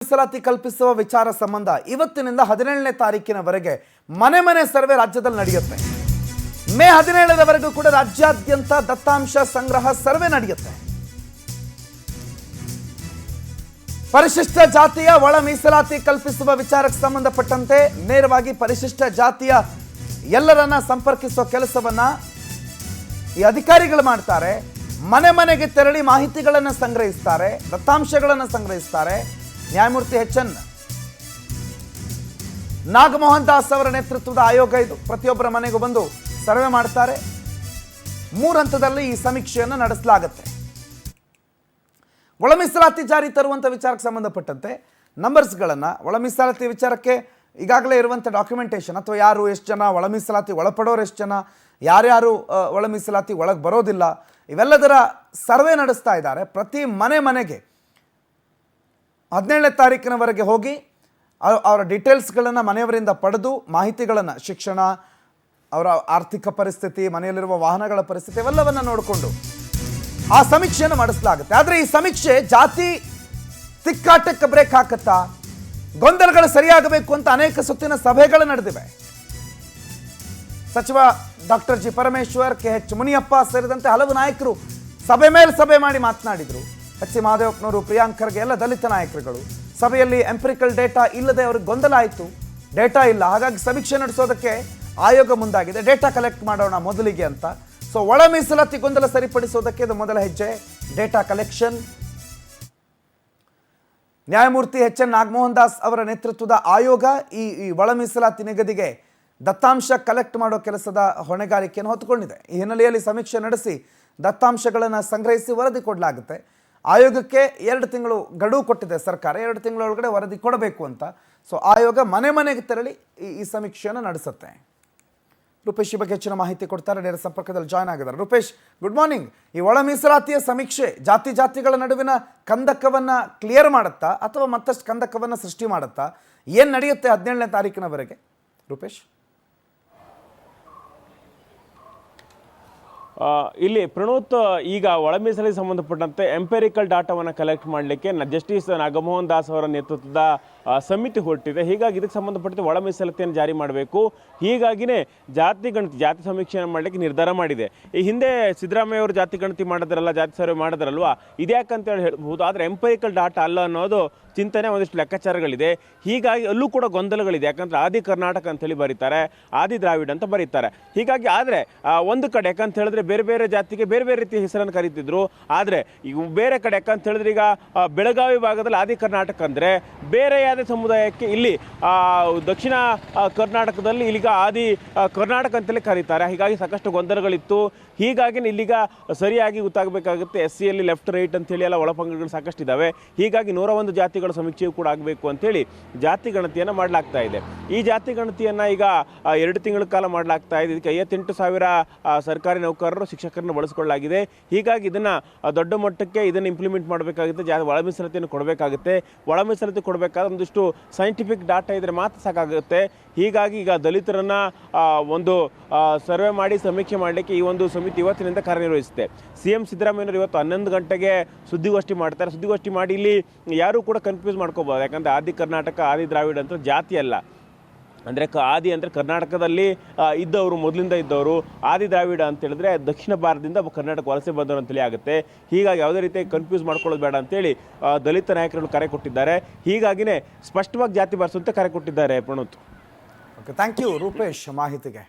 ಮೀಸಲಾತಿ ಕಲ್ಪಿಸುವ ವಿಚಾರ ಸಂಬಂಧ ಇವತ್ತಿನಿಂದ 17ನೇ ತಾರೀಕಿನವರೆಗೆ ಮನೆ ಮನೆ ಸರ್ವೆ ರಾಜ್ಯದಲ್ಲಿ ನಡೆಯುತ್ತೆ. ಮೇ 17ರವರೆಗೂ ಕೂಡ ರಾಜ್ಯಾದ್ಯಂತ ದತ್ತಾಂಶ ಸಂಗ್ರಹ ಸರ್ವೆ ನಡೆಯುತ್ತೆ. ಪರಿಶಿಷ್ಟ ಜಾತಿಯ ಒಳ ಮೀಸಲಾತಿ ಕಲ್ಪಿಸುವ ವಿಚಾರಕ್ಕೆ ಸಂಬಂಧಪಟ್ಟಂತೆ ನೇರವಾಗಿ ಪರಿಶಿಷ್ಟ ಜಾತಿಯ ಎಲ್ಲರನ್ನ ಸಂಪರ್ಕಿಸುವ ಕೆಲಸವನ್ನ ಈ ಅಧಿಕಾರಿಗಳು ಮಾಡ್ತಾರೆ. ಮನೆ ಮನೆಗೆ ತೆರಳಿ ಮಾಹಿತಿಗಳನ್ನು ಸಂಗ್ರಹಿಸ್ತಾರೆ, ದತ್ತಾಂಶಗಳನ್ನು ಸಂಗ್ರಹಿಸ್ತಾರೆ. ನ್ಯಾಯಮೂರ್ತಿ ಎಚ್.ಎನ್. ನಾಗಮೋಹನ್ ದಾಸ್ ಅವರ ನೇತೃತ್ವದ ಆಯೋಗ ಇದು. ಪ್ರತಿಯೊಬ್ಬರ ಮನೆಗೂ ಬಂದು ಸರ್ವೆ ಮಾಡ್ತಾರೆ. 3 ಹಂತದಲ್ಲಿ ಈ ಸಮೀಕ್ಷೆಯನ್ನು ನಡೆಸಲಾಗುತ್ತೆ. ಒಳ ಮೀಸಲಾತಿ ಜಾರಿ ತರುವಂಥ ವಿಚಾರಕ್ಕೆ ಸಂಬಂಧಪಟ್ಟಂತೆ ನಂಬರ್ಸ್ಗಳನ್ನು, ಒಳ ಮೀಸಲಾತಿ ವಿಚಾರಕ್ಕೆ ಈಗಾಗಲೇ ಇರುವಂಥ ಡಾಕ್ಯುಮೆಂಟೇಷನ್ ಅಥವಾ ಯಾರು ಎಷ್ಟು ಜನ ಒಳ ಮೀಸಲಾತಿ ಒಳಪಡೋರು, ಎಷ್ಟು ಜನ ಯಾರ್ಯಾರು ಒಳ ಮೀಸಲಾತಿ ಒಳಗೆ ಬರೋದಿಲ್ಲ, ಇವೆಲ್ಲದರ ಸರ್ವೆ ನಡೆಸ್ತಾ ಇದ್ದಾರೆ. ಪ್ರತಿ ಮನೆಗೆ 17ನೇ ತಾರೀಕಿನವರೆಗೆ ಹೋಗಿ ಅವರ ಡೀಟೇಲ್ಸ್ಗಳನ್ನು ಮನೆಯವರಿಂದ ಪಡೆದು ಮಾಹಿತಿಗಳನ್ನು, ಶಿಕ್ಷಣ, ಅವರ ಆರ್ಥಿಕ ಪರಿಸ್ಥಿತಿ, ಮನೆಯಲ್ಲಿರುವ ವಾಹನಗಳ ಪರಿಸ್ಥಿತಿ ಇವೆಲ್ಲವನ್ನು ನೋಡಿಕೊಂಡು ಆ ಸಮೀಕ್ಷೆಯನ್ನು ಮಾಡಿಸಲಾಗುತ್ತೆ. ಆದರೆ ಈ ಸಮೀಕ್ಷೆ ಜಾತಿ ತಿಕ್ಕಾಟಕ್ಕೆ ಬ್ರೇಕ್ ಹಾಕುತ್ತಾ, ಗೊಂದಲಗಳು ಸರಿಯಾಗಬೇಕು ಅಂತ ಅನೇಕ ಸುತ್ತಿನ ಸಭೆಗಳು ನಡೆದಿವೆ. ಸಚಿವ doctor G Parameshwar, KH. Muniyappa ಸೇರಿದಂತೆ ಹಲವು ನಾಯಕರು ಸಭೆ ಮೇಲೆ ಸಭೆ ಮಾಡಿ ಮಾತನಾಡಿದರು. ಎಚ್.ಸಿ. ಮಹದೇವಪ್ಪನವರು, ಪ್ರಿಯಾಂಕ್ ಖರ್ಗೆ ಎಲ್ಲ ದಲಿತ ನಾಯಕರುಗಳು ಸಭೆಯಲ್ಲಿ ಎಂಪಿರಿಕಲ್ ಡೇಟಾ ಇಲ್ಲದೆ ಅವ್ರಿಗೆ ಗೊಂದಲ ಆಯಿತು. ಡೇಟಾ ಇಲ್ಲ, ಹಾಗಾಗಿ ಸಮೀಕ್ಷೆ ನಡೆಸೋದಕ್ಕೆ ಆಯೋಗ ಮುಂದಾಗಿದೆ. ಡೇಟಾ ಕಲೆಕ್ಟ್ ಮಾಡೋಣ ಮೊದಲಿಗೆ ಅಂತ. ಸೊ ಒಳ ಮೀಸಲಾತಿ ಗೊಂದಲ ಸರಿಪಡಿಸೋದಕ್ಕೆ ಇದು ಮೊದಲ ಹೆಜ್ಜೆ, ಡೇಟಾ ಕಲೆಕ್ಷನ್. ನ್ಯಾಯಮೂರ್ತಿ ಎಚ್.ಎನ್. ನಾಗಮೋಹನ್ ದಾಸ್ ಅವರ ನೇತೃತ್ವದ ಆಯೋಗ ಈ ಒಳ ಮೀಸಲಾತಿ ನಿಗದಿಗೆ ದತ್ತಾಂಶ ಕಲೆಕ್ಟ್ ಮಾಡೋ ಕೆಲಸದ ಹೊಣೆಗಾರಿಕೆಯನ್ನು ಹೊತ್ತುಕೊಂಡಿದೆ. ಈ ಹಿನ್ನೆಲೆಯಲ್ಲಿ ಸಮೀಕ್ಷೆ ನಡೆಸಿ ದತ್ತಾಂಶಗಳನ್ನು ಸಂಗ್ರಹಿಸಿ ವರದಿ ಕೊಡಲಾಗುತ್ತೆ. ಆಯೋಗಕ್ಕೆ 2 ತಿಂಗಳು ಗಡುವು ಕೊಟ್ಟಿದೆ ಸರ್ಕಾರ, 2 ತಿಂಗಳೊಳಗಡೆ ವರದಿ ಕೊಡಬೇಕು ಅಂತ. ಸೊ ಆಯೋಗ ಮನೆಗೆ ತೆರಳಿ ಈ ಸಮೀಕ್ಷೆಯನ್ನು ನಡೆಸುತ್ತೆ. ರೂಪೇಶ್ ಈ ಬಗ್ಗೆ ಹೆಚ್ಚಿನ ಮಾಹಿತಿ ಕೊಡ್ತಾರೆ, ನೇರ ಸಂಪರ್ಕದಲ್ಲಿ ಜಾಯ್ನ್ ಆಗಿದ್ದಾರೆ. Rupesh, good morning. ಈ ಒಳ ಮೀಸಲಾತಿಯ ಸಮೀಕ್ಷೆ ಜಾತಿಗಳ ನಡುವಿನ ಕಂದಕವನ್ನು ಕ್ಲಿಯರ್ ಮಾಡುತ್ತಾ ಅಥವಾ ಮತ್ತಷ್ಟು ಕಂದಕವನ್ನು ಸೃಷ್ಟಿ ಮಾಡುತ್ತಾ? ಏನು ನಡೆಯುತ್ತೆ 17ನೇ ತಾರೀಕಿನವರೆಗೆ ರೂಪೇಶ್? ಇಲ್ಲಿ ಪ್ರಣೋತ್, ಈಗ ಒಳ ಮೀಸಲಾತಿಗೆ ಸಂಬಂಧಪಟ್ಟಂತೆ ಎಂಪೆರಿಕಲ್ ಡಾಟಾವನ್ನು ಕಲೆಕ್ಟ್ ಮಾಡಲಿಕ್ಕೆ ಜಸ್ಟಿಸ್ ನಾಗಮೋಹನ್ ದಾಸ್ ಅವರ ನೇತೃತ್ವದ ಸಮಿತಿ ಹೊರಟಿದೆ. ಹೀಗಾಗಿ ಇದಕ್ಕೆ ಸಂಬಂಧಪಟ್ಟಂತೆ ಒಳ ಮೀಸಲಾತಿಯನ್ನು ಜಾರಿ ಮಾಡಬೇಕು. ಹೀಗಾಗಿನೇ ಜಾತಿ ಸಮೀಕ್ಷೆಯನ್ನು ಮಾಡಲಿಕ್ಕೆ ನಿರ್ಧಾರ ಮಾಡಿದೆ. ಈ ಹಿಂದೆ ಸಿದ್ದರಾಮಯ್ಯ ಅವರು ಜಾತಿ ಗಣತಿ ಮಾಡಿದ್ರಲ್ಲ, ಜಾತಿ ಸರ್ವೆ ಮಾಡಿದ್ರಲ್ವಾ, ಇದ್ಯಾಕಂತೇಳಿ ಹೇಳ್ಬೋದು. ಆದರೆ ಎಂಪೆರಿಕಲ್ ಡಾಟಾ ಅಲ್ಲ ಅನ್ನೋದು ಚಿಂತನೆ, ಒಂದಿಷ್ಟು ಲೆಕ್ಕಾಚಾರಗಳಿದೆ. ಹೀಗಾಗಿ ಅಲ್ಲೂ ಕೂಡ ಗೊಂದಲಗಳಿದೆ. ಯಾಕಂದರೆ ಆದಿ ಕರ್ನಾಟಕ ಅಂತೇಳಿ ಬರೀತಾರೆ, ಆದಿ ದ್ರಾವಿಡ್ ಅಂತ ಬರೀತಾರೆ. ಹೀಗಾಗಿ ಆದರೆ ಒಂದು ಕಡೆ ಯಾಕಂತ ಹೇಳಿದ್ರೆ ಬೇರೆ ಜಾತಿಗೆ ಬೇರೆ ರೀತಿಯ ಹೆಸರನ್ನು ಕರೀತಿದ್ರು. ಆದರೆ ಈಗ ಬೇರೆ ಕಡೆ ಯಾಕಂತ ಹೇಳಿದ್ರೆ ಈಗ ಬೆಳಗಾವಿ ಭಾಗದಲ್ಲಿ ಆದಿ ಕರ್ನಾಟಕ ಅಂದರೆ ಬೇರೆ ಯಾವುದೇ ಸಮುದಾಯಕ್ಕೆ ಇಲ್ಲಿ ದಕ್ಷಿಣ ಕರ್ನಾಟಕದಲ್ಲಿ ಇಲ್ಲಿಗ ಆದಿ ಕರ್ನಾಟಕ ಅಂತಲೇ ಕರೀತಾರೆ. ಹೀಗಾಗಿ ಸಾಕಷ್ಟು ಗೊಂದಲಗಳಿತ್ತು. ಹೀಗಾಗಿ ಇಲ್ಲಿಗ ಸರಿಯಾಗಿ ಗೊತ್ತಾಗಬೇಕಾಗುತ್ತೆ. SCಯಲ್ಲಿ ಲೆಫ್ಟ್ ರೈಟ್ ಅಂತೇಳಿ ಎಲ್ಲ ಒಳಪಂಗಡಗಳು ಸಾಕಷ್ಟು ಇದ್ದಾವೆ. ಹೀಗಾಗಿ 101 ಜಾತಿಗಳ ಸಮೀಕ್ಷೆಯೂ ಕೂಡ ಆಗಬೇಕು ಅಂತೇಳಿ ಜಾತಿ ಗಣತಿಯನ್ನು ಮಾಡಲಾಗ್ತಾ ಇದೆ. ಈ ಜಾತಿ ಗಣತಿಯನ್ನು ಈಗ 2 ತಿಂಗಳ ಕಾಲ ಮಾಡಲಾಗ್ತಾ ಇದೆ. ಇದಕ್ಕೆ 58,000 ಸರ್ಕಾರಿ ನೌಕರರು, ಶಿಕ್ಷಕರನ್ನು ಬಳಸಿಕೊಳ್ಳಲಾಗಿದೆ. ಹೀಗಾಗಿ ಇದನ್ನು ದೊಡ್ಡ ಮಟ್ಟಕ್ಕೆ ಇದನ್ನು ಇಂಪ್ಲಿಮೆಂಟ್ ಮಾಡಬೇಕಾಗುತ್ತೆ. ಒಳ ಮೀಸಲಾತಿಯನ್ನು ಕೊಡಬೇಕಾಗುತ್ತೆ. ಒಳ ಮೀಸಲಾತಿ ಕೊಡಬೇಕಾದ್ರೆ ಒಂದಿಷ್ಟು ಸೈಂಟಿಫಿಕ್ ಡಾಟಾ ಇದ್ರೆ ಮಾತ್ರ ಸಾಕಾಗುತ್ತೆ. ಹೀಗಾಗಿ ಈಗ ದಲಿತರನ್ನ ಒಂದು ಸರ್ವೆ ಮಾಡಿ ಸಮೀಕ್ಷೆ ಮಾಡಲಿಕ್ಕೆ ಈ ಒಂದು ಸಮಿತಿ ಇವತ್ತಿನಿಂದ ಕಾರ್ಯನಿರ್ವಹಿಸುತ್ತೆ. CM ಸಿದ್ದರಾಮಯ್ಯನವರು ಇವತ್ತು 11 ಗಂಟೆಗೆ ಸುದ್ದಿಗೋಷ್ಠಿ ಮಾಡ್ತಾರೆ. ಸುದ್ದಿಗೋಷ್ಠಿ ಮಾಡಿ ಇಲ್ಲಿ ಯಾರೂ ಕೂಡ ಕನ್ಫ್ಯೂಸ್ ಮಾಡ್ಕೋಬೋದು. ಯಾಕಂದರೆ ಆದಿ ಕರ್ನಾಟಕ, ಆದಿ ದ್ರಾವಿಡ್ ಅಂತ ಜಾತಿ ಅಲ್ಲ. ಅಂದರೆ ಆದಿ ಅಂದರೆ ಕರ್ನಾಟಕದಲ್ಲಿ ಇದ್ದವರು, ಮೊದಲಿಂದ ಇದ್ದವರು. ಆದಿ ದ್ರಾವಿಡ ಅಂತ ಹೇಳಿದ್ರೆ ದಕ್ಷಿಣ ಭಾರತದಿಂದ ಕರ್ನಾಟಕ ವಲಸೆ ಬಂದವರು ಅಂತೇಳಿ ಆಗುತ್ತೆ. ಹೀಗಾಗಿ ಯಾವುದೇ ರೀತಿ ಕನ್ಫ್ಯೂಸ್ ಮಾಡ್ಕೊಳ್ಳೋದು ಬೇಡ ಅಂತೇಳಿ ದಲಿತ ನಾಯಕರು ಕರೆ ಕೊಟ್ಟಿದ್ದಾರೆ. ಹೀಗಾಗಿನೇ ಸ್ಪಷ್ಟವಾಗಿ ಜಾತಿ ಬಾರಿಸುವಂತೆ ಕರೆ ಕೊಟ್ಟಿದ್ದಾರೆ Pranoth. Okay, thank you Rupesh ಮಾಹಿತಿಗೆ.